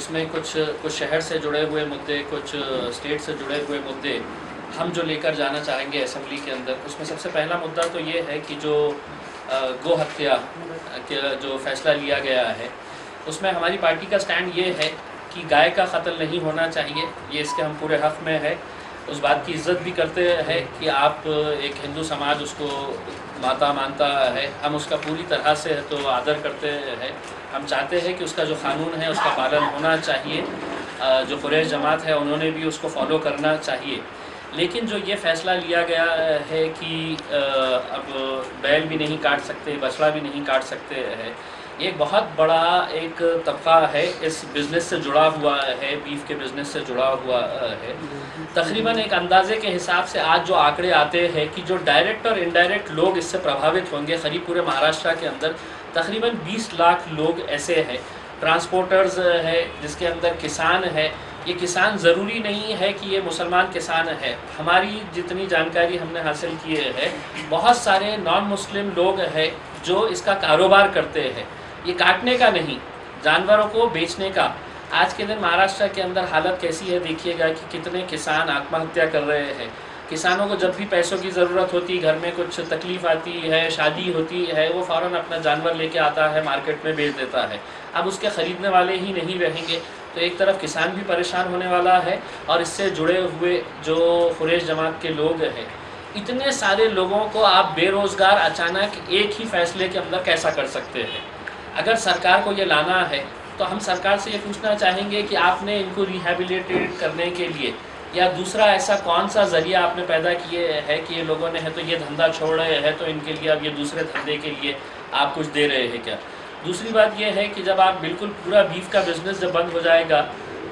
उसमें कुछ कुछ शहर से जुड़े हुए मुद्दे, कुछ स्टेट से जुड़े हुए मुद्दे हम जो लेकर जाना चाहेंगे असेंबली के अंदर। उसमें सबसे पहला मुद्दा तो ये है कि जो गौ हत्या का जो फैसला लिया गया है, उसमें हमारी पार्टी का स्टैंड ये है कि गाय का कत्ल नहीं होना चाहिए। ये इसके हम पूरे हक़ में है। उस बात की इज़्ज़त भी करते हैं कि आप एक हिंदू समाज उसको माता मानता है, हम उसका पूरी तरह से तो आदर करते हैं। हम चाहते हैं कि उसका जो क़ानून है उसका पालन होना चाहिए। जो कुरैश जमात है उन्होंने भी उसको फॉलो करना चाहिए। लेकिन जो ये फ़ैसला लिया गया है कि अब बैल भी नहीं काट सकते, बछड़ा भी नहीं काट सकते हैं, एक बहुत बड़ा एक तबका है इस बिज़नेस से जुड़ा हुआ है, बीफ के बिज़नेस से जुड़ा हुआ है। तकरीबन एक अंदाज़े के हिसाब से आज जो आंकड़े आते हैं कि जो डायरेक्ट और इनडायरेक्ट लोग इससे प्रभावित होंगे, करीब पूरे महाराष्ट्र के अंदर तकरीबन 20 लाख लोग ऐसे हैं। ट्रांसपोर्टर्स है, जिसके अंदर किसान है। ये किसान ज़रूरी नहीं है कि ये मुसलमान किसान है। हमारी जितनी जानकारी हमने हासिल की है, बहुत सारे नॉन मुस्लिम लोग हैं जो इसका कारोबार करते हैं। ये काटने का नहीं, जानवरों को बेचने का। आज के दिन महाराष्ट्र के अंदर हालत कैसी है देखिएगा कि कितने किसान आत्महत्या कर रहे हैं। किसानों को जब भी पैसों की ज़रूरत होती, घर में कुछ तकलीफ़ आती है, शादी होती है, वो फ़ौरन अपना जानवर लेके आता है, मार्केट में बेच देता है। अब उसके ख़रीदने वाले ही नहीं रहेंगे, तो एक तरफ किसान भी परेशान होने वाला है और इससे जुड़े हुए जो कुरैश जमात के लोग हैं, इतने सारे लोगों को आप बेरोज़गार अचानक एक ही फ़ैसले के अंदर कैसा कर सकते हैं। अगर सरकार को ये लाना है तो हम सरकार से ये पूछना चाहेंगे कि आपने इनको रिहैबिलिटेट करने के लिए या दूसरा ऐसा कौन सा ज़रिया आपने पैदा किए है कि ये लोगों ने है तो ये धंधा छोड़ रहे हैं, तो इनके लिए अब ये दूसरे धंधे के लिए आप कुछ दे रहे हैं क्या। दूसरी बात ये है कि जब आप बिल्कुल पूरा बीफ का बिज़नेस जब बंद हो जाएगा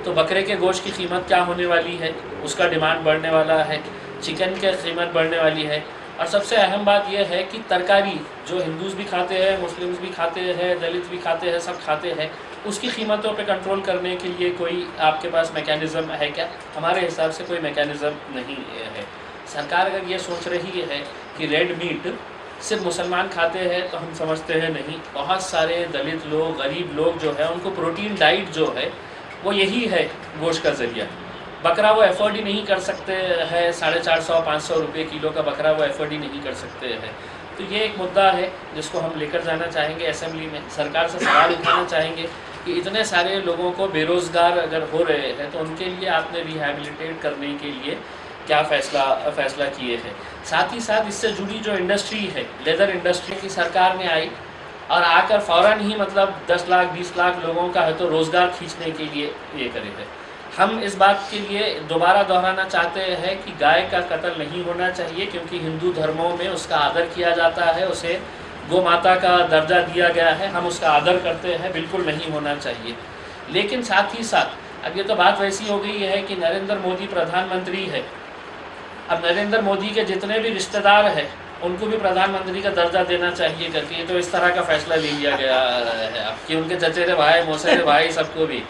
तो बकरे के गोश्त की कीमत क्या होने वाली है, उसका डिमांड बढ़ने वाला है, चिकन की कीमत बढ़ने वाली है। और सबसे अहम बात यह है कि तरकारी जो हिंदूज़ भी खाते हैं, मुस्लिम्स भी खाते हैं, दलित भी खाते हैं, सब खाते हैं, उसकी कीमतों पे कंट्रोल करने के लिए कोई आपके पास मैकेनिज़्म है क्या। हमारे हिसाब से कोई मैकेनिज़्म नहीं है। सरकार अगर ये सोच रही है कि रेड मीट सिर्फ मुसलमान खाते हैं तो हम समझते हैं नहीं, बहुत सारे दलित लोग, गरीब लोग जो है उनको प्रोटीन डाइट जो है वो यही है गोश्त का ज़रिया। बकरा वो एफोर्ड ही नहीं कर सकते हैं, 450-500 रुपये किलो का बकरा वो एफोर्ड ही नहीं कर सकते हैं। तो ये एक मुद्दा है जिसको हम लेकर जाना चाहेंगे असेंबली में। सरकार से सवाल उठाना चाहेंगे कि इतने सारे लोगों को बेरोज़गार अगर हो रहे हैं तो उनके लिए आपने रिहैबिलिटेट करने के लिए क्या फ़ैसला किए हैं। साथ ही साथ इससे जुड़ी जो इंडस्ट्री है, लेदर इंडस्ट्री की सरकार ने आई और आकर फ़ौरन ही मतलब 10 लाख 20 लाख लोगों का है तो रोज़गार खींचने के लिए ये करे है। हम इस बात के लिए दोबारा दोहराना चाहते हैं कि गाय का कत्ल नहीं होना चाहिए, क्योंकि हिंदू धर्मों में उसका आदर किया जाता है, उसे गौ माता का दर्जा दिया गया है, हम उसका आदर करते हैं, बिल्कुल नहीं होना चाहिए। लेकिन साथ ही साथ अब ये तो बात वैसी हो गई है कि नरेंद्र मोदी प्रधानमंत्री है। अब नरेंद्र मोदी के जितने भी रिश्तेदार हैं उनको भी प्रधानमंत्री का दर्जा देना चाहिए करके ये तो इस तरह का फैसला ले लिया गया है अब कि उनके चचेरे भाई, मौसेरे भाई, सबको भी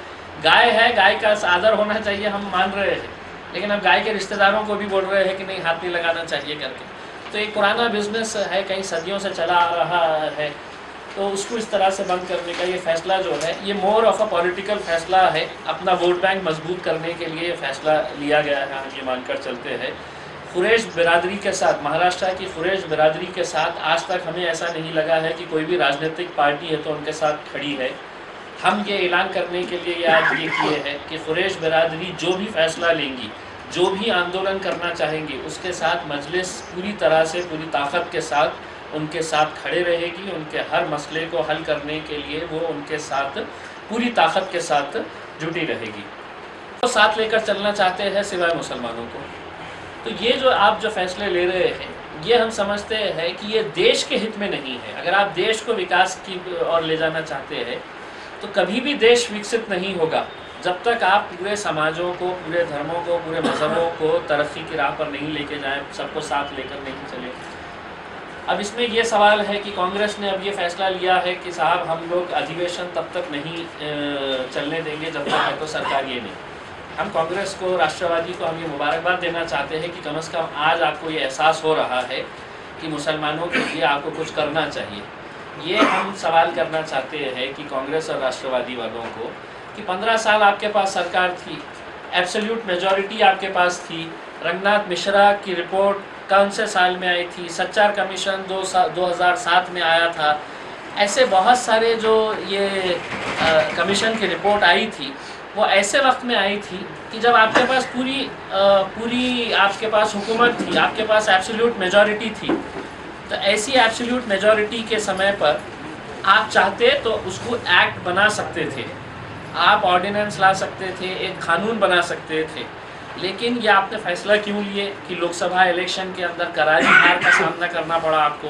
गाय है, गाय का आदर होना चाहिए, हम मान रहे हैं। लेकिन अब गाय के रिश्तेदारों को भी बोल रहे हैं कि नहीं, हाथ नहीं लगाना चाहिए करके। तो एक पुराना बिजनेस है, कई सदियों से चला आ रहा है, तो उसको इस तरह से बंद करने का ये फ़ैसला जो है ये मोर ऑफ अ पॉलिटिकल फ़ैसला है। अपना वोट बैंक मजबूत करने के लिए ये फ़ैसला लिया गया है, हम ये मानकर चलते हैं। कुरैश बिरादरी के साथ, महाराष्ट्र की कुरैश बिरादरी के साथ आज तक हमें ऐसा नहीं लगा है कि कोई भी राजनीतिक पार्टी है तो उनके साथ खड़ी है। हम ये ऐलान करने के लिए आज ये किए हैं कि कुरैश बिरादरी जो भी फ़ैसला लेंगी, जो भी आंदोलन करना चाहेंगी, उसके साथ मजलिस पूरी तरह से, पूरी ताकत के साथ उनके साथ खड़े रहेगी। उनके हर मसले को हल करने के लिए वो उनके साथ पूरी ताकत के साथ जुटी रहेगी। तो साथ लेकर चलना चाहते हैं सिवाय मुसलमानों को। तो ये जो आप जो फ़ैसले ले रहे हैं ये हम समझते हैं कि ये देश के हित में नहीं है। अगर आप देश को विकास की ओर ले जाना चाहते हैं तो कभी भी देश विकसित नहीं होगा जब तक आप पूरे समाजों को, पूरे धर्मों को, पूरे मज़हबों को तरक्की की राह पर नहीं लेके जाएं, सबको साथ लेकर नहीं चले। अब इसमें ये सवाल है कि कांग्रेस ने अब ये फ़ैसला लिया है कि साहब हम लोग अधिवेशन तब तक नहीं चलने देंगे जब तक है तो सरकार ये नहीं। हम कांग्रेस को, राष्ट्रवादी को हम ये मुबारकबाद देना चाहते हैं कि कम से कम आज आपको ये एहसास हो रहा है कि मुसलमानों के लिए आपको कुछ करना चाहिए। ये हम सवाल करना चाहते हैं कि कांग्रेस और राष्ट्रवादी वालों को कि 15 साल आपके पास सरकार थी, एब्सोल्यूट मेजॉरिटी आपके पास थी, रंगनाथ मिश्रा की रिपोर्ट कौन से साल में आई थी, सच्चार कमीशन 2007 में आया था। ऐसे बहुत सारे जो ये कमीशन की रिपोर्ट आई थी वो ऐसे वक्त में आई थी कि जब आपके पास पूरी आपके पास हुकूमत थी, आपके पास एब्सोल्यूट मेजॉरिटी थी। तो ऐसी एब्सोल्यूट मेजॉरिटी के समय पर आप चाहते तो उसको एक्ट बना सकते थे, आप ऑर्डिनेंस ला सकते थे, एक कानून बना सकते थे। लेकिन ये आपने फैसला क्यों लिए कि लोकसभा इलेक्शन के अंदर करारी हार का सामना करना पड़ा आपको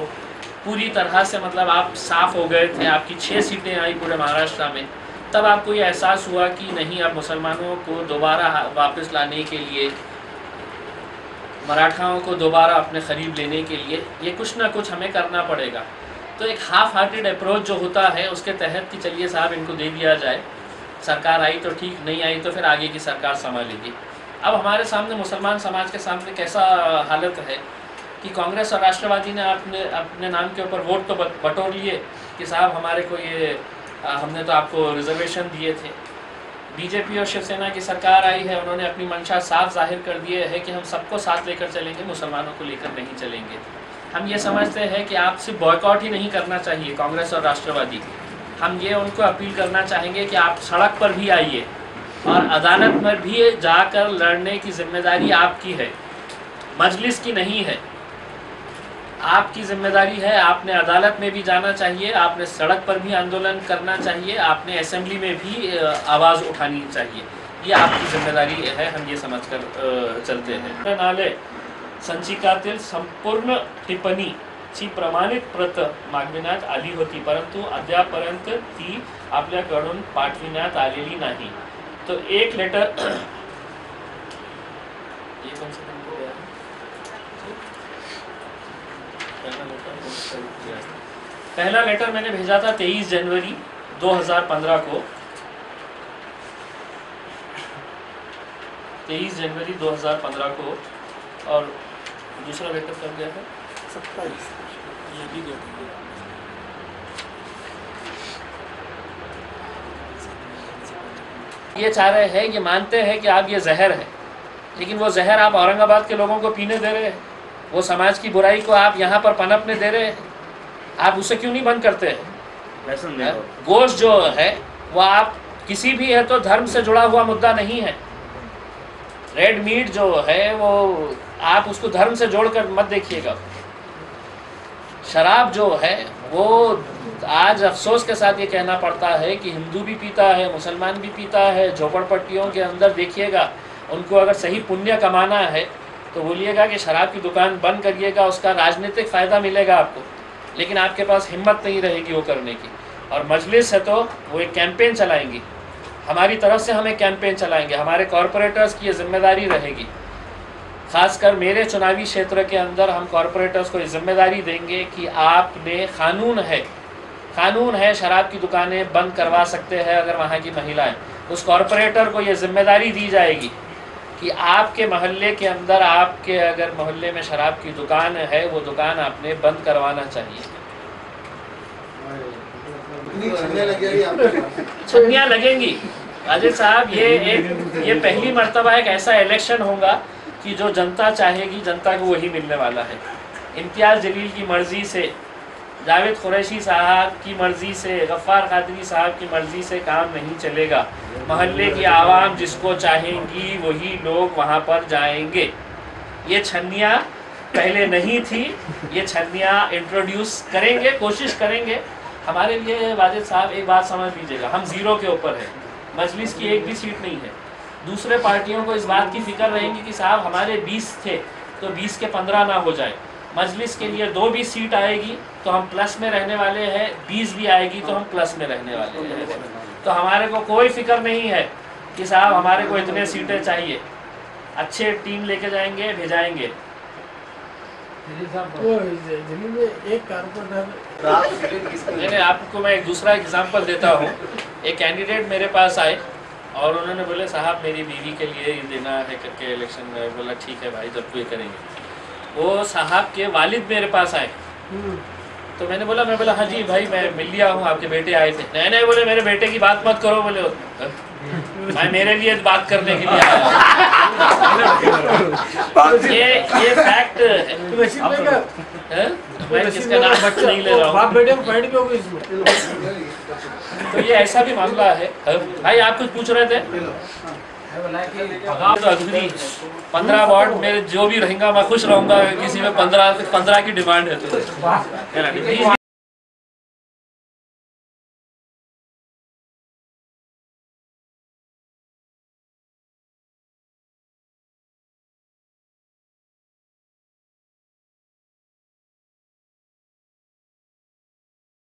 पूरी तरह से, मतलब आप साफ हो गए थे, आपकी 6 सीटें आई पूरे महाराष्ट्र में। तब आपको ये एहसास हुआ कि नहीं, अब मुसलमानों को दोबारा वापस लाने के लिए, मराठाओं को दोबारा अपने करीब लेने के लिए ये कुछ ना कुछ हमें करना पड़ेगा। तो एक हाफ हार्टेड अप्रोच जो होता है उसके तहत कि चलिए साहब इनको दे दिया जाए, सरकार आई तो ठीक, नहीं आई तो फिर आगे की सरकार संभालेगी। अब हमारे सामने, मुसलमान समाज के सामने कैसा हालत है कि कांग्रेस और राष्ट्रवादी ने अपने नाम के ऊपर वोट तो बटोर लिए कि साहब हमारे को ये हमने तो आपको रिजर्वेशन दिए थे। बीजेपी और शिवसेना की सरकार आई है, उन्होंने अपनी मंशा साफ जाहिर कर दिए है कि हम सबको साथ लेकर चलेंगे, मुसलमानों को लेकर नहीं चलेंगे। हम ये समझते हैं कि आप सिर्फ बॉयकॉट ही नहीं करना चाहिए कांग्रेस और राष्ट्रवादी, हम ये उनको अपील करना चाहेंगे कि आप सड़क पर भी आइए और अदालत में भी जाकर लड़ने की जिम्मेदारी आपकी है, मजलिस की नहीं है। आपकी जिम्मेदारी है, आपने अदालत में भी जाना चाहिए, आपने सड़क पर भी आंदोलन करना चाहिए, आपने असेंबली में भी आवाज़ उठानी चाहिए। ये आपकी जिम्मेदारी है, हम ये समझकर चलते हैं। नाले संचिकातील संपूर्ण टिप्पणी ची प्रमाणित प्रत मागविण्यात आली होती, परंतु अद्यापर्यंत ती आपल्याकडून पाठविण्यात आलेली नाही। तो एक लेटर पहला लेटर मैंने भेजा था 23 जनवरी 2015 को, 23 जनवरी 2015 को, और दूसरा लेटर कब गया था? 27। ये भी ये चाह रहे हैं, ये मानते हैं कि आप ये जहर है, लेकिन वो जहर आप औरंगाबाद के लोगों को पीने दे रहे हैं, वो समाज की बुराई को आप यहाँ पर पनपने दे रहे हैं, आप उसे क्यों नहीं बंद करते हैं? गोश्त जो है वो आप किसी भी है तो धर्म से जुड़ा हुआ मुद्दा नहीं है। रेड मीट जो है वो आप उसको धर्म से जोड़कर मत देखिएगा। शराब जो है वो आज अफसोस के साथ ये कहना पड़ता है कि हिंदू भी पीता है, मुसलमान भी पीता है। झोपड़पट्टियों के अंदर देखिएगा, उनको अगर सही पुण्य कमाना है तो बोलिएगा कि शराब की दुकान बंद करिएगा, उसका राजनीतिक फ़ायदा मिलेगा आपको, लेकिन आपके पास हिम्मत नहीं रहेगी वो करने की। और मजलिस है तो वो एक कैंपेन चलाएंगी, हमारी तरफ से हम एक कैंपेन चलाएंगे, हमारे कॉरपोरेटर्स की ये जिम्मेदारी रहेगी। ख़ासकर मेरे चुनावी क्षेत्र के अंदर हम कॉरपोरेटर्स को ये जिम्मेदारी देंगे कि आपने कानून है शराब की दुकानें बंद करवा सकते हैं अगर वहाँ की महिलाएं। उस कॉरपोरेटर को ये जिम्मेदारी दी जाएगी कि आपके मोहल्ले के अंदर, आपके अगर मोहल्ले में शराब की दुकान है, वो दुकान आपने बंद करवाना चाहिए। छन्नियाँ लगेंगी राजेश साहब, ये पहली मर्तबा एक ऐसा इलेक्शन होगा कि जो जनता चाहेगी, जनता को वही मिलने वाला है। इम्तियाज़ जलील की मर्ज़ी से, जावेद कुरैशी साहब की मर्ज़ी से, गफ़्फ़ार क़ादरी साहब की मर्ज़ी से काम नहीं चलेगा। महल्ले की आवाम जिसको चाहेंगी वही लोग वहाँ पर जाएंगे। ये छन्नियाँ पहले नहीं थी, ये छन्नियाँ इंट्रोड्यूस करेंगे, कोशिश करेंगे। हमारे लिए वाजिद साहब एक बात समझ लीजिएगा, हम ज़ीरो के ऊपर है, मजलिस की एक भी सीट नहीं है। दूसरे पार्टियों को इस बात की फ़िक्र रहेगी कि साहब हमारे 20 थे तो 20 के 15 ना हो जाए। मजलिस के लिए 2 भी सीट आएगी तो हम प्लस में रहने वाले हैं, 20 भी आएगी तो हम प्लस में रहने वाले हैं। तो हमारे को कोई फ़िक्र नहीं है कि साहब हमारे को इतने सीटें चाहिए, अच्छे टीम लेके जाएंगे, भेजाएंगे। नहीं, आपको मैं एक दूसरा एग्जांपल देता हूँ। एक कैंडिडेट मेरे पास आए और उन्होंने बोले साहब मेरी बीवी के लिए ये देना है करके इलेक्शन में। बोला ठीक है भाई, जब कोई करेंगे। वो साहब के वालिद मेरे पास आए तो मैं बोला हाँ जी भाई मैं मिल लिया हूँ, आपके बेटे आए थे। नहीं बोले मेरे बेटे की बात मत करो, बोले मैं मेरे लिए बात करने के लिए आया ये फैक्ट है, मैं किसका नाम नहीं ले रहा हूँ। बाप बेटे फाइट भी होगी इसमें। तो ये ऐसा भी मामला है। भाई आप कुछ पूछ रहे थे? तो अभी 15 वार्ड में जो भी रहेगा मैं खुश रहूंगा। किसी में 15 की डिमांड है तो